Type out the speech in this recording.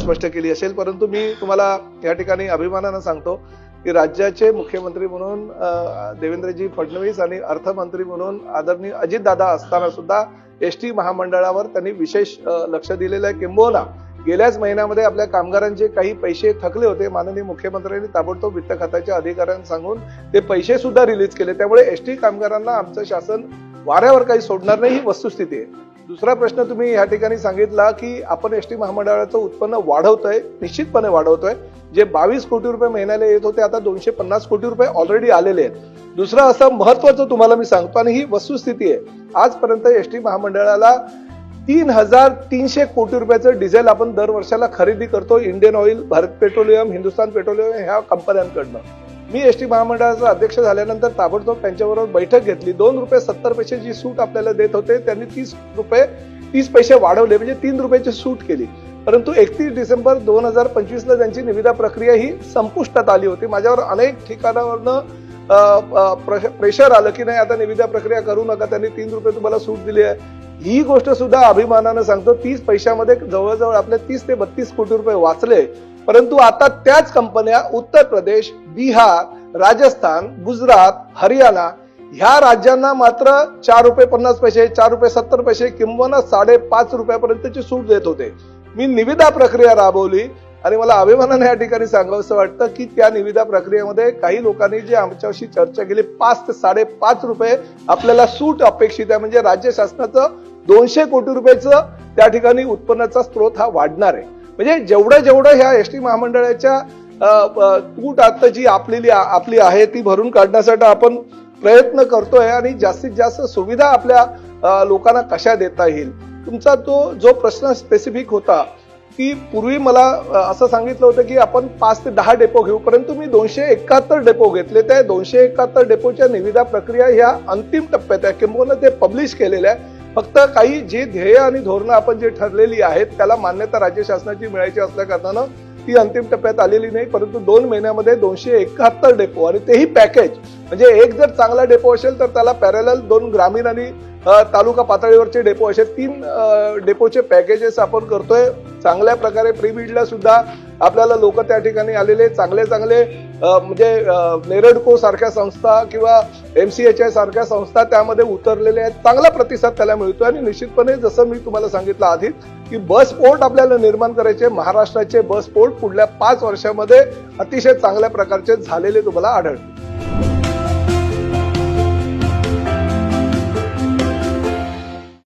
स्पष्ट केली असेल, परंतु मी तुम्हाला या ठिकाणी अभिमानानं सांगतो की राज्याचे मुख्यमंत्री म्हणून देवेंद्रजी फडणवीस आणि अर्थमंत्री म्हणून आदरणीय अजितदादा असताना सुद्धा एसटी महामंडळावर त्यांनी विशेष लक्ष दिलेलं आहे। किंबहुना गेल्याच महिन्यामध्ये आपल्या कामगारांचे काही पैसे थकले होते, माननीय मुख्यमंत्र्यांनी ताबडतोब वित्त खात्याच्या अधिकाऱ्यांना सांगून ते पैसे सुद्धा रिलीज केले। त्यामुळे एसटी कामगारांना आमचं शासन वाऱ्यावर काही सोडणार नाही, ही वस्तुस्थिती आहे। दुसरा प्रश्न तुम्ही या ठिकाणी सांगितला की आपण एसटी महामंडळाचं उत्पन्न वाढवतोय, निश्चितपणे वाढवतोय। जे 22 कोटी रुपये महिन्याला येत होते आता 250 कोटी रुपये ऑलरेडी आलेले आहेत। दुसरं असं महत्वाचं तुम्हाला मी सांगतो आणि ही वस्तुस्थिती आहे, आजपर्यंत एसटी महामंडळाला 3,300 कोटी रुपयाचं डिझेल आपण दर वर्षाला खरेदी करतो Indian oil, Bharat petroleum, Hindustan petroleum ह्या कंपन्यांकडनं। मी एसटी महामंडळाचा अध्यक्ष झाल्यानंतर ताबडतोब त्यांच्याबरोबर बैठक घेतली। 2 रुपये 70 पैसे जी सूट आपल्याला देत होते त्यांनी 30 पैसे वाढवले, म्हणजे 3 रुपयाची सूट केली। परंतु 31 डिसेंबर 2025 ला त्यांची निविदा प्रक्रिया ही संपुष्टात आली होती। माझ्यावर अनेक ठिकाणावरनं प्रेशर आलं की नाही आता निविदा प्रक्रिया करू नका, त्यांनी 3 रुपये तुम्हाला सूट दिली आहे। ही गोष्ट सुद्धा अभिमानानं सांगतो, 30 पैशामध्ये जवळजवळ आपले 30 ते 32 कोटी रुपये वाचले। परंतु आता त्याच कंपन्या उत्तर प्रदेश, बिहार, राजस्थान, गुजरात, हरियाणा ह्या राज्यांना मात्र 4 रुपये 50 पैसे, 4 रुपये 70 पैसे किंवा 5.5 रुपयापर्यंतची सूट देत होते। मी निविदा प्रक्रिया राबवली आणि मला अभिमानाने या ठिकाणी सांगावंसं वाटतं की त्या निविदा प्रक्रियेमध्ये काही लोकांनी जे आमच्याशी चर्चा केली 5 ते 5.5 रुपये आपल्याला सूट अपेक्षित आहे, म्हणजे राज्य शासनाचं 200 कोटी रुपयाचं त्या ठिकाणी उत्पन्नाचा स्रोत हा वाढणार आहे। म्हणजे जेवढं ह्या एसटी महामंडळाच्या तूट आता जी आपली आहे ती भरून काढण्यासाठी आपण प्रयत्न करतोय आणि जास्तीत जास्त सुविधा आपल्या लोकांना कशा देता येईल। तुमचा तो जो प्रश्न स्पेसिफिक होता की पूर्वी मला असं सांगितलं होतं की आपण 5 ते 10 डेपो घेऊ, परंतु मी 271 डेपो घेतले। त्या 271 डेपोच्या निविदा प्रक्रिया ह्या अंतिम टप्प्यात आहे, किंबहुना ते पब्लिश केलेलं आहे। फक्त काही जे ध्येय आणि धोरणं आपण जे ठरलेली आहेत त्याला मान्यता राज्य शासनाची मिळायची असल्या कारणानं ती अंतिम टप्प्यात आलेली नाही, परंतु 2 महिन्यामध्ये 271 डेपो आणि तेही पॅकेज, म्हणजे एक जर चांगला डेपो असेल तर त्याला पॅरलल 2 ग्रामीण आणि तालुका पातळीवरचे डेपो असे 3 डेपोचे पॅकेजेस आपण करतोय। चांगल्या प्रकारे प्रीबिडला सुद्धा आपल्याला लोक त्या ठिकाणी आलेले चांगले म्हणजे नेरडको सारख्या संस्था किंवा MCHI सारख्या संस्था त्यामध्ये उतरलेल्या आहेत, चांगला प्रतिसाद त्याला मिळतोय। आणि निश्चितपणे जसं मी तुम्हाला सांगितलं आधी की बस पोर्ट आपल्याला निर्माण करायचे, महाराष्ट्राचे बस पोर्ट पुढल्या 5 वर्षामध्ये अतिशय चांगल्या प्रकारचे झालेले तुम्हाला आढळतील।